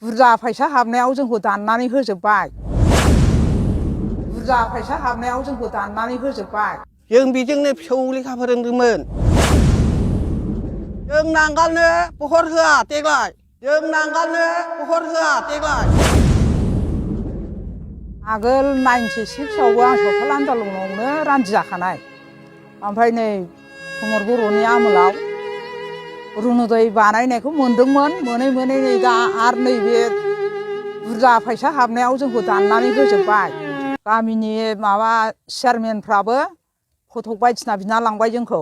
बुरजा फैसा हाबनायाव जोंखौ दाननानै होजोबबाय बुरजा फैसा हाबनायाव जोंखौ दाननानै होजोबबाय जों बेजोंनो फिसौ लेखा फोरोंदोंमोन जों नांगालनो बहर होआ देग्लाय जों नांगालनो बहर होआ देग्लाय आगोल 96आवबो आं सावथाल आन्दलनावनो रान्दि जाखानाय ओमफ्राय नै प्रमद बर'नि आमोलाव अरुनदय बानायनायखौ मोनदोंमोन मोनै मोनै नै दा आरो नैबे बुरजा फैसा हाबनायाव जोंखौ दाननानै होजोबबाय गामिनि माबा चेयारमेनफ्राबो फटक बायदिसिना बिना लांबाय जोंखौ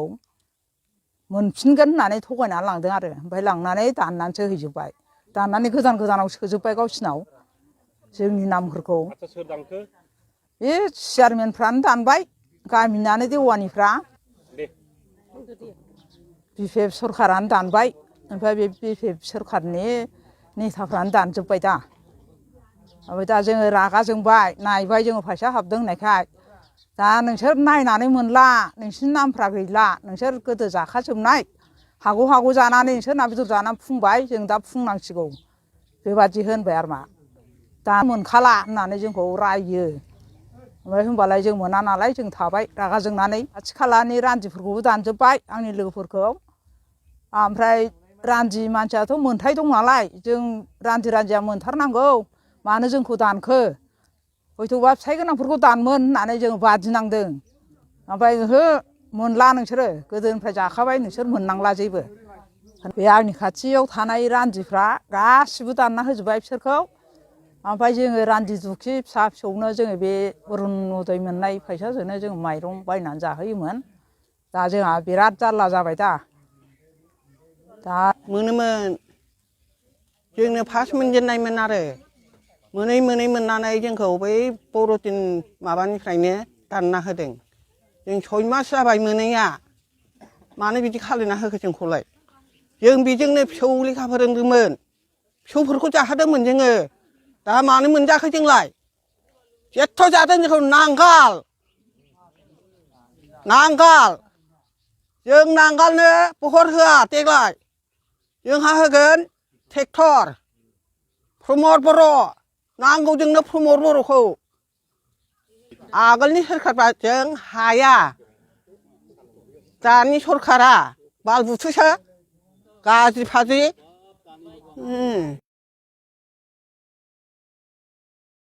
मोनफिनगोन होननानै थगायना लांदों आरो ओमफ्राय लांनानै दाननानैसो हैजोबबाय दाननानै गोजान गोजानाव सोजोबबाय गावसिनाव जोंनि नामफोरखौ बे चेयारमेनफ्रानो दानबाय गामिनानो देवानिफ्रा बिपिएफ सरखारानो दानबाय ओमफ्राय बे बिपिएफ सरखारनि नेताफ्रानो दानजोबबाय दा ओमफ्राय दा जोङो रागा जोंबाय नायबाय जोङो फैसा हाबदों होननायखाय दा नोंसोर नायनानै मोनला नोंसोरनि नामफ्रा गैला नोंसोर गोदो जाखाजोबनाय हागौ हागौ जानानै नोंसोर ना बेदर जानानै फुंबाय जों दा फुंनांसिगौ बेबादि होनबाय आरो मा दा मोनखाला होननानै जोंखौ रायो ओमफ्राय होनबालाय जों मोना नालाय जों थाबाय रागा जोंनानै खाथि खालानि रान्दिफोरखौबो दानजोबबाय आंनि लोगोफोरखौ ओमफ्राय रान्दि मानसियाथ' मोनथाय दं नालाय जों रान्दिया मोनथारनांगौ मानो जोंखौ दानखो हयथ'बा फिसाइ गोनांफोरखौ दानमोन होननानै जों बादिनांदों ओमफ्राय ओहो मोनला नोंसोरो गोदोनिफ्राय जाखाबाय नोंसोर मोननांला जेबो बे आंनि खाथियाव थानाय रान्दिफ्रा गासिबो दानना होजोबबाय बिसोरखौ ओमफ्राय जोङो रान्दि दुखि फिसा फिसौनो जोङो बे अरुनदय मोननाय फैसाजोंनो जों माइरं बायनानै जाहोयोमोन दा जोंहा बिराद जारला जाबाय दा मोनोमोन जोंनो फार्स्ट मोनजेननायमोन आरो मोनै मोनै मोननानै जोंखौ बै बर'दिन माबानिफ्रायनो दानना होदों जों 6 मास जाबाय मोनैया मानो बिदि खालायना होखो जोंखौलाय जों बेजोंनो फिसौ लेखा फोरोंदोंमोन फिसौफोरखौ जाहोदोंमोन जोङो दा मानो मोनजाखै जोंलाय जेथ' जादों जोंखौ नांगाल जों नांगालनो बहर होआ देग्लाय जोंहा होगोन ट्रेक्टर प्रमद बर' नांगौ जोंनो प्रमद बर'खौ आगोलनि सोरखारजों हाया दानि सरखारा बाल बुथुसो गाज्रि फाज्रि